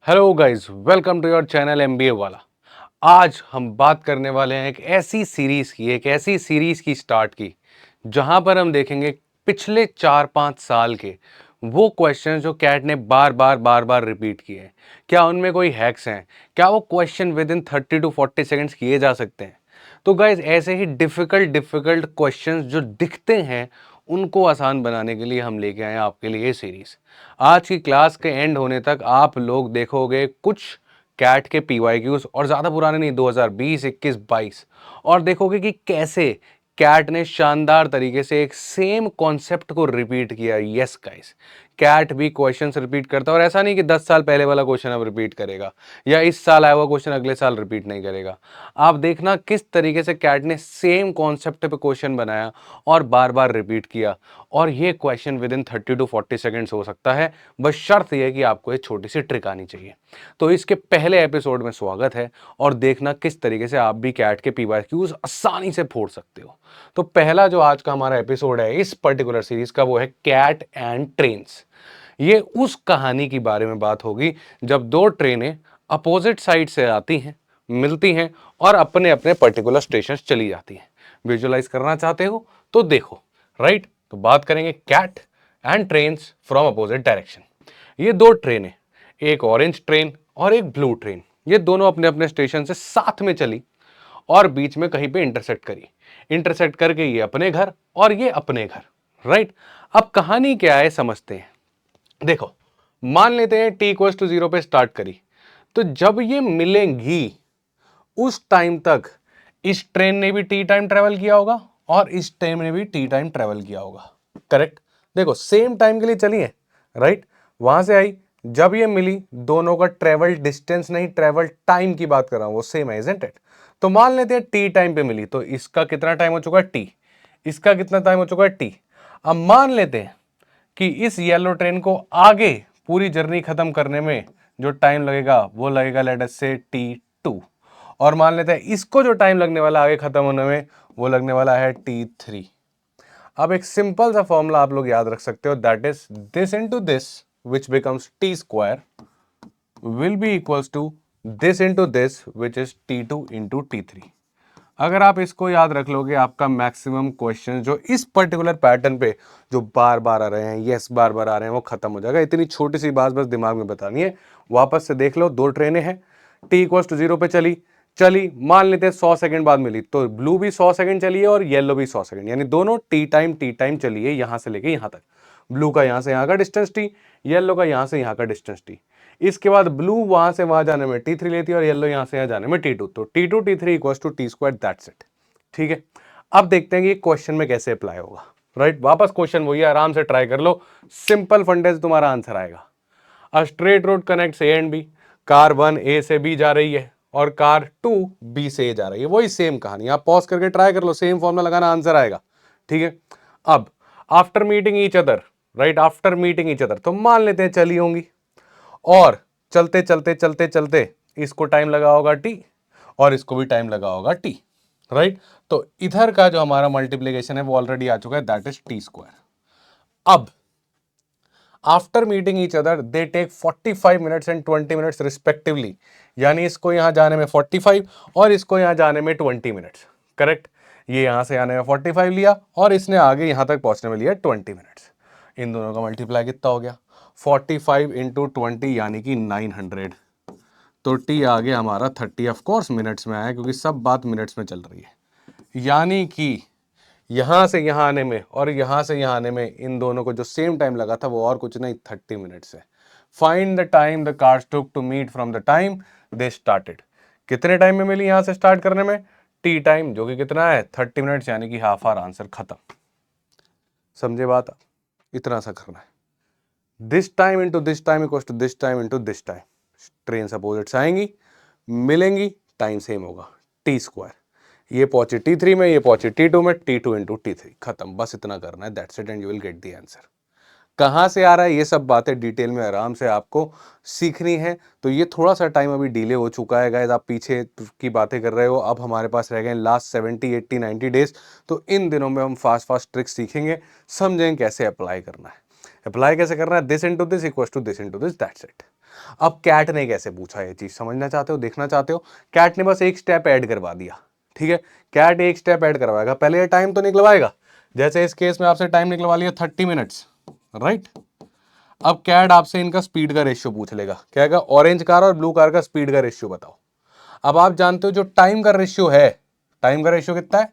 Hello guys, welcome to your channel MBA वाला। आज हम बात करने वाले हैं एक ऐसी सीरीज की स्टार्ट की जहां पर हम देखेंगे पिछले 4-5 साल के वो क्वेश्चन जो कैट ने बार बार रिपीट किए हैं। क्या उनमें कोई हैक्स हैं? क्या वो question within 30 to 40 seconds किए जा सकते हैं? तो गाइस, ऐसे ही डिफिकल्ट क्वेश्चंस जो दिखते हैं उनको आसान बनाने के लिए हम लेके आए हैं आपके लिए ये सीरीज। आज की क्लास के एंड होने तक आप लोग देखोगे कुछ कैट के पीवाईक्यूज, और ज़्यादा पुराने नहीं, 2020, 21, 22, और देखोगे कि कैसे कैट ने शानदार तरीके से एक सेम कॉन्सेप्ट को रिपीट किया। यस गाइस, कैट भी क्वेश्चंस रिपीट करता है, और ऐसा नहीं कि 10 साल पहले वाला क्वेश्चन अब रिपीट करेगा या इस साल आया हुआ क्वेश्चन अगले साल रिपीट नहीं करेगा। आप देखना किस तरीके से कैट ने सेम कॉन्सेप्ट पे क्वेश्चन बनाया और बार बार रिपीट किया, और ये question within 30 to 40 seconds हो सकता है। बस शर्त यह है कि आपको एक छोटी सी ट्रिक आनी चाहिए। तो इसके पहले एपिसोड में स्वागत है, और देखना किस तरीके से आप भी कैट के पीवाईक्यूज आसानी से फोड़ सकते हो। तो पहला जो आज का हमारा एपिसोड है इस पर्टिकुलर सीरीज का, वो है कैट एंड ट्रेन्स। ये उस कहानी की बारे में बात होगी जब दो ट्रेनें अपोजिट साइड से आती हैं, मिलती हैं और अपने अपने पर्टिकुलर स्टेशन चली जाती हैं। विजुअलाइज करना चाहते हो तो देखो। राइट, तो बात करेंगे CAT and trains from opposite direction. ये दो ट्रेनें, एक ऑरेंज ट्रेन और एक ब्लू ट्रेन, ये दोनों अपने अपने स्टेशन से साथ में चली और बीच में कहीं पे इंटरसेक्ट करी। इंटरसेक्ट करके ये अपने घर और ये अपने घर। राइट, अब कहानी क्या है समझते हैं। देखो, मान लेते हैं t इक्वल्स टू 0 पे स्टार्ट करी, तो जब ये मिलेंगी उस टाइम तक इस ट्रेन ने भी टी टाइम ट्रेवल किया होगा और इस ट्रेन ने भी टी टाइम ट्रेवल किया होगा। करेक्ट, देखो सेम टाइम के लिए चली है। राइट, वहां से आई, जब ये मिली, दोनों का ट्रेवल डिस्टेंस नहीं, ट्रेवल टाइम की बात कर रहा हूं, वो सेम है, इजंट इट? तो मान लेते हैं टी टाइम पे मिली, तो इसका कितना टाइम हो चुका है टी, इसका कितना टाइम हो चुका है टी। अब मान लेते हैं कि इस येलो ट्रेन को आगे पूरी जर्नी खत्म करने में जो टाइम लगेगा वो लगेगा लेट अस से T2, और मान लेते हैं इसको जो टाइम लगने वाला आगे खत्म होने में वो लगने वाला है T3। अब एक सिंपल सा फॉर्मूला आप लोग याद रख सकते हो, that is this into this which becomes T square will be equals to this into this which is T2 into T3। अगर आप इसको याद रख लोगे, आपका मैक्सिमम क्वेश्चन जो इस पर्टिकुलर पैटर्न पे जो बार बार आ रहे हैं, यस बार बार आ रहे हैं, वो खत्म हो जाएगा। इतनी छोटी सी बात बस दिमाग में बतानी है। वापस से देख लो, दो ट्रेनें हैं, टी इक्वल्स टू 0 पे चली चली मान लेते हैं 100 सेकंड बाद मिली, तो ब्लू भी 100 सेकंड चली है और येलो भी 100 सेकंड, यानी दोनों टी टाइम चली है, यहां से लेके यहां तक। ब्लू का यहां से यहां का डिस्टेंस टी, येलो का यहां से यहां का डिस्टेंस टी। इसके बाद ब्लू वहां से वहां जाने में T3 लेती है और येलो यहां से यहां जाने में T2, तो T2 T3 equals to T square, that's it. ठीक है, अब देखते हैं कि क्वेश्चन में कैसे अप्लाई होगा। राइट, वापस क्वेश्चन वही, आराम से ट्राई कर लो, सिंपल फंडे से तुम्हारा आंसर आएगा। A straight road connects A and B, car 1 A से बी जा रही है और कार 2 बी से ए जा रही है, वही सेम कहानी, आप पॉज करके ट्राई कर लो, सेम फॉर्मूला लगाना, आंसर आएगा। ठीक है, अब after meeting each other, right, after meeting each other, तो मान लेते हैं चली होंगी और चलते चलते चलते चलते इसको टाइम लगा होगा टी और इसको भी टाइम लगा होगा टी। राइट, तो इधर का जो हमारा मल्टीप्लीकेशन है वो ऑलरेडी आ चुका है, दैट इज टी स्क्वायर। अब after meeting each other they take 45 minutes and 20 minutes respectively, यानी इसको यहां जाने में 45 और इसको यहां जाने में 20 मिनट्स। करेक्ट, ये यहां से आने में 45 लिया और इसने आगे यहां तक पहुंचने में लिया 20 मिनट्स। इन दोनों का मल्टीप्लाई कितना हो गया, 45 इंटू 20 यानी कि 900। तो टी आ गया हमारा 30, ऑफ कोर्स मिनट्स में आया क्योंकि सब बात मिनट्स में चल रही है। यानी कि यहां से यहां आने में और यहां से यहां आने में इन दोनों को जो सेम टाइम लगा था वो और कुछ नहीं, 30 मिनट्स है। Find the time the cars took to meet from the time they started. कितने टाइम में मिली यहां से स्टार्ट करने में, टी टाइम, जो कि कितना है 30 मिनट्स, यानी कि हाफ आवर, आंसर खत्म। समझे बात, इतना सा करना है। This time into this time equal to this time into this time, train opposite से आएंगी, मिलेंगी, टाइम सेम होगा, टी स्क्वायर। ये पहुंची T3 में, ये पहुंची T2 में, T2 इंटू T3, खत्म। बस इतना करना है, that's it, and you will get the answer. कहां से आ रहा है ये सब बातें डिटेल में आराम से आपको सीखनी है। तो ये थोड़ा सा टाइम अभी डिले हो चुका है गाइस, आप पीछे की बातें कर रहे हो, अब हमारे पास रह गए लास्ट 70 80 90 डेज। तो इन दिनों में हम फास्ट फास्ट ट्रिक्स सीखेंगे, समझेंगे कैसे अप्लाई करना है। अप्लाई कैसे करना है, this into this equal to this into this, that's it. अब कैट ने कैसे पूछा ये चीज, समझना चाहते हो, देखना चाहते हो? कैट ने बस एक स्टेप ऐड करवा दिया, ठीक है। कैट एक स्टेप ऐड करवाएगा, पहले ये टाइम तो निकलवाएगा, जैसे इस केस में आपसे टाइम निकलवा लिया 30 मिनट्स, राइट। अब कैट आपसे इनका स्पीड का रेशियो पूछ लेगा, क्या कहेगा, ऑरेंज कार और ब्लू कार का स्पीड का रेशियो बताओ। अब आप जानते हो जो टाइम का रेशियो है, टाइम का रेशियो कितना है,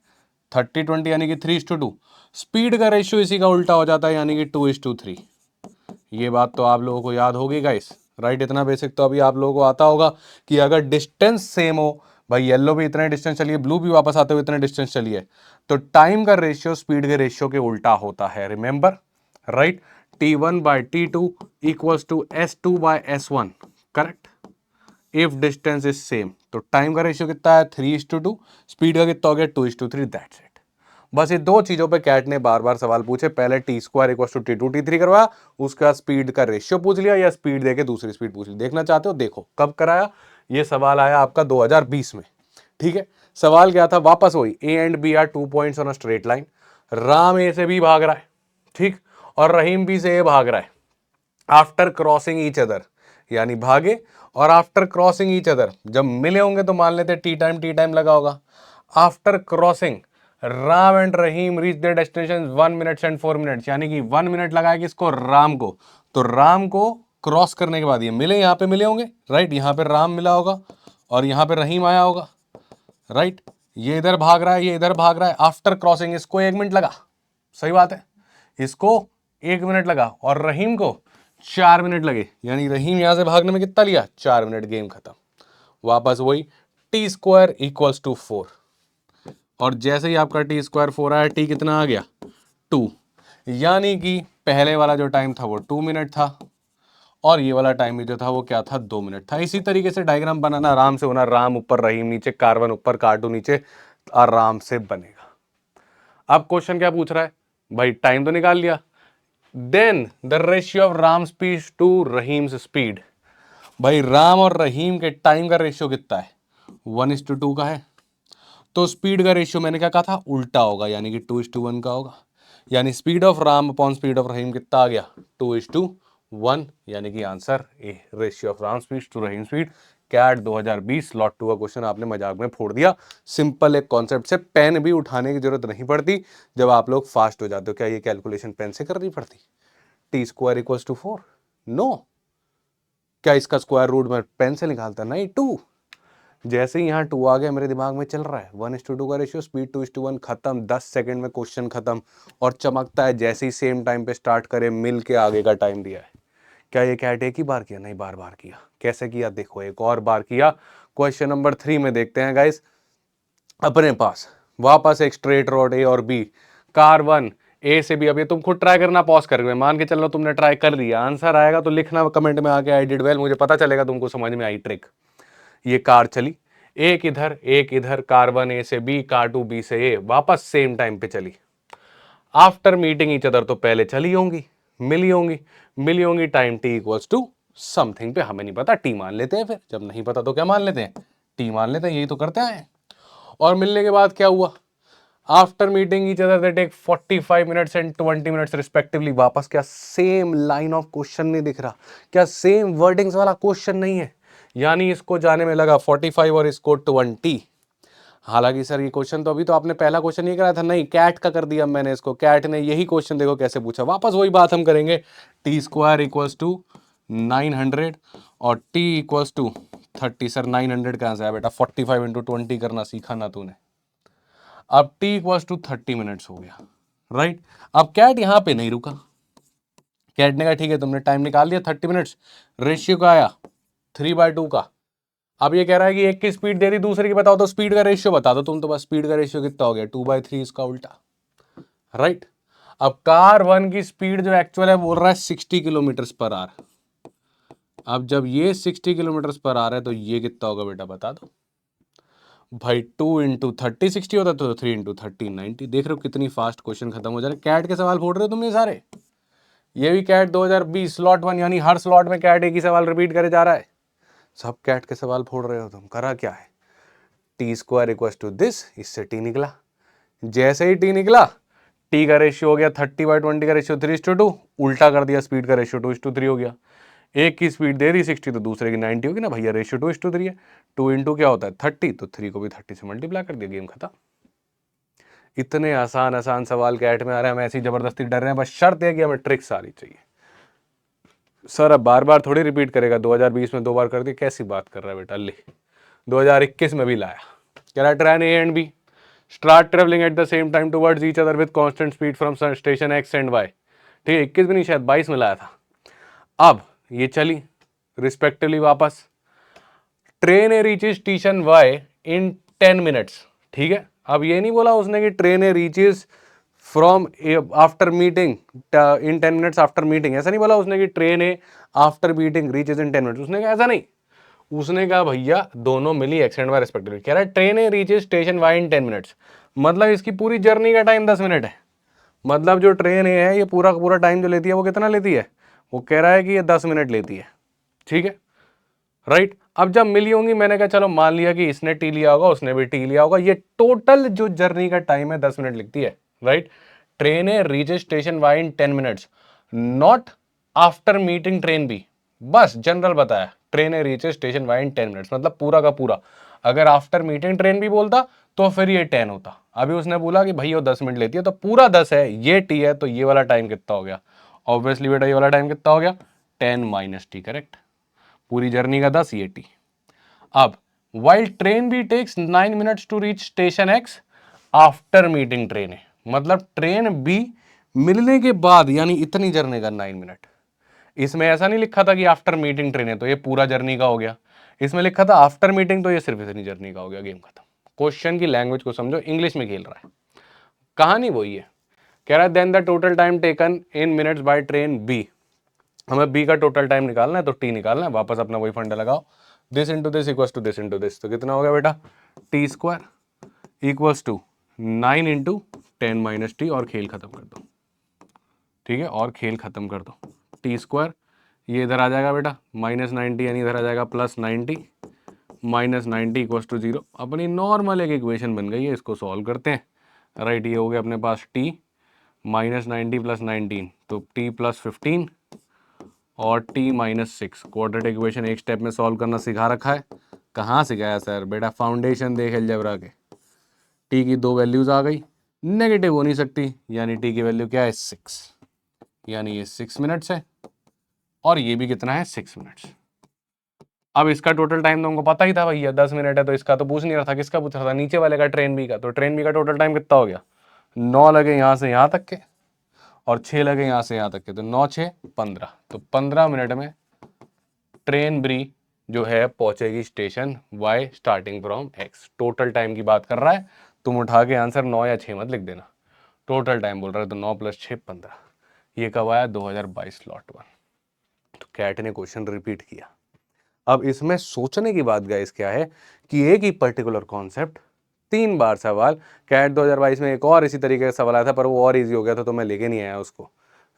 30-20 यानी कि 3:2। स्पीड का रेशियो इसी का उल्टा हो जाता है, यानी कि 2:3। ये बात तो आप लोगों को याद होगी गाइस, राइट। इतना बेसिक तो अभी आप लोगों को आता होगा कि अगर डिस्टेंस सेम हो, भाई येलो भी इतने डिस्टेंस चलिए, ब्लू भी वापस आते हुए इतने डिस्टेंस चलिए, तो टाइम का रेशियो स्पीड के रेशियो के उल्टा होता है, remember, right. T1/T2 equals to S2/S1, correct, if distance is same. तो टाइम का रेशियो कितना है, 3:2, स्पीड का कितना हो गया, 2:3, दैट्स इट। बस ये दो चीजों पे कैट ने बार बार सवाल पूछे, पहले T² equals to T2 T3 करवाया, उसका स्पीड का रेशियो पूछ लिया, या स्पीड देके दूसरी स्पीड पूछ ली। देखना चाहते हो, देखो कब कराया, ये सवाल आया आपका 2020 में, ठीक है। सवाल क्या था, वापस वही, A and B are 2 points on a straight line, Ram A से भी भाग रहा है, ठीक, और रहीम बी से ए भाग रहा है। आफ्टर क्रॉसिंग ईच अदर, यानी भागे और आफ्टर क्रॉसिंग ईच अदर जब मिले होंगे तो मान लेते टी टाइम लगा होगा। After crossing Ram and Rahim reach there destination 1 minute and 4 minutes, यानी कि 1 मिनट लगाया किसको, राम को। तो राम को क्रॉस करने के बाद ये मिले, यहां पे मिले होंगे, राइट, यहां पे राम मिला होगा और यहां पे रहीम आया होगा, राइट। ये इधर भाग रहा है, ये इधर भाग रहा है, आफ्टर क्रॉसिंग इसको 1 मिनट लगा, सही बात है, इसको 1 मिनट लगा और रहीम को 4 मिनट लगे, यानी रहीम यहां से भागने में कितना लिया, 4 मिनट, गेम खत्म। वापस वही T² इक्वल्स टू 4, और जैसे ही आपका T² 4 आया, T कितना आ गया, 2, यानी कि पहले वाला जो टाइम था वो 2 मिनट था और ये वाला टाइम जो था वो क्या था, 2 मिनट था। इसी तरीके से डायग्राम बनाना आराम से होना, राम ऊपर रहीम नीचे, कार1 ऊपर कार2 नीचे, आराम से बनेगा। अब क्वेश्चन क्या पूछ रहा है भाई, टाइम तो निकाल लिया, then the ratio of Ram speed to Rahim's speed. भाई राम और रहीम के टाइम का रेशियो कितना है, 1:2 का है, तो स्पीड का रेशियो मैंने क्या कहा था, उल्टा होगा, यानी कि 2:1 का होगा। यानी speed of Ram upon speed of Rahim कितना आ गया, 2:1, यानी कि answer A, ratio of Ram speed to Rahim speed. CAT 2020 slot 2 का क्वेश्चन आपने मजाक में फोड़ दिया, सिंपल एक कॉन्सेप्ट से, पेन भी उठाने की जरूरत नहीं पड़ती जब आप लोग फास्ट हो जाते हो। क्या ये कैलकुलेशन पेन से करनी पड़ती, T² इक्वल्स टू 4, नो, क्या इसका स्क्वायर रूट में पेन से निकालता, नहीं, 2। जैसे ही यहाँ 2 आ गया मेरे दिमाग में चल रहा है 1:2 का रेशियो, स्पीड 2:1, खत्म, 10 सेकंड में क्वेश्चन खत्म। और चमकता है जैसे ही सेम टाइम पे स्टार्ट करे, मिल के आगे का टाइम दिया है। क्या ये कैट एक ही बार किया, नहीं, बार बार किया। कैसे किया, देखो, एक और बार किया। क्वेश्चन नंबर 3 में देखते हैं गाइस, अपने पास वापस एक स्ट्रेट रोड ए और बी, कार1 ए से बी। अब ये तुम खुद ट्राई करना, पॉज करके, मान के चलो तुमने ट्राई कर लिया, आंसर आएगा तो लिखना कमेंट में आके आई डिड वेल, मुझे पता चलेगा तुमको समझ में आई ट्रिक। ये कार चली, एक इधर, कार1 ए से बी, कार2 बी से ए, वापस सेम टाइम पे चली। आफ्टर मीटिंग ईच अदर, तो पहले चली होंगी, मिली होंगी, time T equals to something पे, हमें नहीं पता, T मान लेते हैं, फिर जब नहीं पता तो क्या मान लेते हैं, T मान लेते हैं, यही तो करते हैं। और मिलने के बाद क्या हुआ, after meeting each other they take 45 minutes and 20 minutes respectively. वापस क्या सेम लाइन ऑफ क्वेश्चन नहीं दिख रहा, क्या सेम वर्डिंग्स वाला क्वेश्चन नहीं है, यानी इसको जाने में लगा 45 और इसको 20। हालांकि सर ये क्वेश्चन तो अभी तो आपने पहला क्वेश्चन ये कराया था, नहीं, कैट का कर दिया मैंने इसको, कैट ने यही क्वेश्चन देखो कैसे पूछा। वापस वही बात हम करेंगे, T² इक्वल्स टू 900 और T इक्वल्स टू 30। सर 900 कहां से आया बेटा, 45 × 20 करना सीखा ना तूने। अब T इक्वल्स टू 30 मिनट्स हो गया, राइट। अब कैट यहां पे नहीं रुका, कैट ने कहा ठीक है तुमने टाइम निकाल दिया 30 मिनट्स, रेशियो का आया 3/2 का। अब ये कह रहा है कि एक की स्पीड दे दी, दूसरे की बताओ, तो स्पीड का रेशियो बता दो तुम, तो बस स्पीड का रेशियो कितना हो गया, 2/3, इसका उल्टा, राइट। अब कार1 की स्पीड जो एक्चुअल है बोल रहा है 60 किलोमीटर पर आवर। अब जब ये 60 किलोमीटर पर आवर है तो ये कितना होगा बेटा, बता दो भाई। 2 × 30 60 होता, तो 3 × 30 90। देख रहे हो कितनी फास्ट क्वेश्चन खत्म हो जा रहे। कैट के सवाल फोड़ रहे हो तुम ये सारे, ये भी कैट 2020 स्लॉट 1, यानी हर स्लॉट में कैट एक ही सवाल रिपीट करे जा रहा है। सब कैट के सवाल फोड़ रहे हो तुम, करा क्या है, T² इक्वल्स टू दिस, इससे T निकला। जैसे ही T निकला, T का रेशियो हो गया 30/20 का रेशियो 3:2, उल्टा कर दिया, स्पीड का रेशियो 2:3 हो गया। एक की स्पीड दे दी 60 तो दूसरे की 90 होगी ना भैया, रेशियो 2:3 है। 2 इंटू क्या होता है 30, तो 3 को भी 30 से मल्टीप्लाई कर दिया, गेम खत्म। इतने आसान आसान सवाल कैट में आ रहे हैं, हम ऐसी जबरदस्ती डर रहे हैं, बस शर्त है कि हमें ट्रिक्स आ रही चाहिए। सर अब बार बार थोड़ी रिपीट करेगा, 2020 में 2 बार कर दी, कैसी बात कर रहा है बेटा, ले 2021 में भी लाया। कह रहा है train A and B start travelling at the same time towards each other with constant speed from station X and Y. ठीक है, 21 भी नहीं शायद 22 में लाया था। अब ये चली रिस्पेक्टिवली वापस, train A reaches station Y in 10 minutes. ठीक है, अब ये नहीं बोला उसने कि train A reaches from after meeting in 10 minutes after meeting, ऐसा नहीं बोला उसने कि train A after meeting reaches in 10 minutes, उसने कहा ऐसा नहीं। उसने कहा भैया दोनों मिली एक्स एंड वाई रिस्पेक्टिवली। कह रहा है train A reaches station Y in 10 minutes, मतलब इसकी पूरी जर्नी का टाइम 10 मिनट है। मतलब जो ट्रेन ए है ये पूरा का पूरा टाइम जो लेती है वो कितना लेती है, वो कह रहा है कि ये 10 मिनट लेती है। ठीक है, राइट। अब जब मिली होंगी, मैंने कहा चलो मान लिया कि इसने टी लिया होगा उसने भी टी लिया होगा, ये टोटल जो जर्नी का टाइम है 10 मिनट लिखती है, right. Train A reaches station Y in 10 minutes, not after meeting train B. बस जनरल बताया, train A reaches station Y in 10 minutes, मतलब पूरा का पूरा। अगर आफ्टर मीटिंग ट्रेन बी बोलता तो फिर ये 10 होता। अभी उसने बोला कि भैया 10 मिनट लेती है, तो पूरा 10 है, ये टी है, तो ये वाला टाइम कितना हो गया, ऑब्वियसली बेटा ये वाला टाइम कितना हो गया 10 माइनस टी, करेक्ट। पूरी जर्नी का 10, ये टी। अब while train B takes 9 minutes to reach station X after meeting train A, मतलब ट्रेन बी मिलने के बाद, यानी इतनी जर्नी का 9 मिनट। इसमें ऐसा नहीं लिखा था कि आफ्टर मीटिंग ट्रेन है तो ये पूरा जर्नी का हो गया, इसमें लिखा था आफ्टर मीटिंग, तो ये सिर्फ इतनी जर्नी का हो गया, गेम खत्म। क्वेश्चन की लैंग्वेज को समझो, इंग्लिश में खेल रहा है, कहानी वही है। कह रहा है then the total time taken in minutes by train B, हमें बी का टोटल टाइम निकालना है, तो टी निकालना है, वापस अपना वही फंडा लगाओ, this into this equals to this into this, तो कितना हो गया बेटा T square equals to 9 into 10 minus T, और खेल खत्म कर दो। ठीक है, और खेल खत्म कर दो, टी स्क्वायर ये इधर आ जाएगा बेटा -90, यानी इधर आ जाएगा +90, -90 इक्वल्स टू 0। अपनी नॉर्मल एक इक्वेशन बन गई है, इसको सॉल्व करते हैं, राइट। ये हो गया अपने पास टी -90 + 19, तो टी +15 और टी -6। क्वाड्रेटिक इक्वेशन एक स्टेप में सॉल्व करना सिखा रखा है, कहाँ सिखाया सर, बेटा फाउंडेशन देख अलजेब्रा के। टी की 2 वैल्यूज आ गई, नेगेटिव हो नहीं सकती, यानी टी की वैल्यू क्या है 6, यानी ये 6 मिनट्स है, और ये भी कितना है 6 मिनट्स। अब इसका टोटल टाइम तो हमको पता ही था भैया 10 मिनट है, तो इसका तो पूछ नहीं रहा था, किसका पूछ रहा था, नीचे वाले का, ट्रेन बी का। तो ट्रेन बी का टोटल टाइम कितना हो गया, 9 लगे यहाँ से यहाँ तक के, और 6 लगे यहाँ से यहाँ तक के, तो 9 6 15, तो 15 मिनट में ट्रेन बी जो है पहुंचेगी station Y starting from X. Total time की बात कर रहा है, तुम उठा के आंसर 9 या 6 मत लिख देना, टोटल टाइम बोल रहा है, तो 9 + 6 15। ये कब आया 2022 स्लॉट 1। तो कैट ने क्वेश्चन रिपीट किया। अब इसमें सोचने की बात गाइस क्या है कि एक ही पर्टिकुलर कॉन्सेप्ट 3 बार सवाल, कैट 2022 में एक और इसी तरीके का सवाल आया था, पर वो और इजी हो गया था, तो मैं लेके नहीं आया उसको,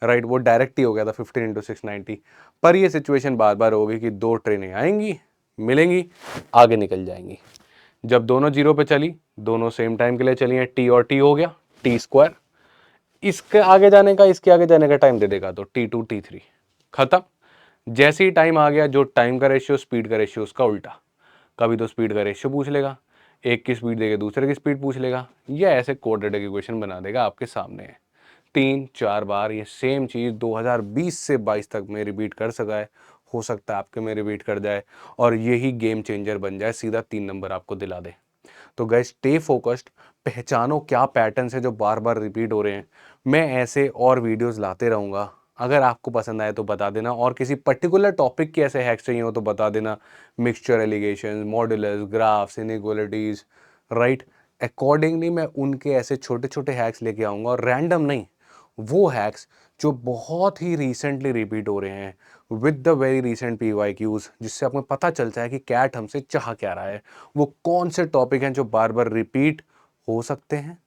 राइट। वो डायरेक्ट ही हो गया था 15 × 690। पर ये सिचुएशन बार बार होगी कि 2 ट्रेनें आएंगी, मिलेंगी, आगे निकल जाएंगी। जब दोनों 0 पे चली, दोनों सेम टाइम के लिए चली हैं, टी और टी हो गया, टी स्क्वायर, इसके आगे जाने का इसके आगे जाने का टाइम दे देगा, तो T2 T3 खत्म। जैसे ही टाइम आ गया, जो टाइम का रेशियो स्पीड का रेशियो उसका उल्टा, कभी तो स्पीड का रेशियो पूछ लेगा, एक की स्पीड देके दूसरे की स्पीड पूछ लेगा, या ऐसे क्वाड्रेटिक इक्वेशन बना देगा आपके सामने है। 3-4 बार ये सेम चीज़ 2020 से 22 तक में रिपीट कर सका है, हो सकता है आपके में रिपीट कर जाए, और यही गेम चेंजर बन जाए, सीधा 3 नंबर आपको दिला दे। तो गाइस स्टे फोकस्ड, पहचानो क्या पैटर्न्स है जो बार बार रिपीट हो रहे हैं। मैं ऐसे और वीडियोस लाते रहूँगा, अगर आपको पसंद आए तो बता देना, और किसी पर्टिकुलर टॉपिक के ऐसे हैक्स चाहिए हो तो बता देना, mixture allegation, modulus, graphs, inequalities, right. Accordingly मैं उनके ऐसे छोटे छोटे हैक्स लेके आऊँगा, और रैंडम नहीं, वो हैक्स जो बहुत ही रिसेंटली रिपीट हो रहे हैं with the very recent PYQs, जिससे आपको पता चलता है कि कैट हमसे चाह क्या रहा है, वो कौन से टॉपिक हैं जो बार बार रिपीट हो सकते हैं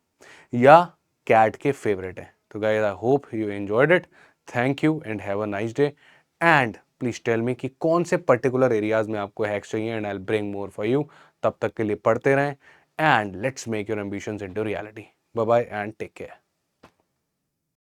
या कैट के फेवरेट हैं। तो guys I hope you enjoyed it, thank you and have a nice day, and please tell me कि कौन से पर्टिकुलर एरियाज में आपको हैक्स चाहिए, and I will bring more for you. तब तक के लिए पढ़ते रहें, and let's make your ambitions into reality. Bye bye and take care.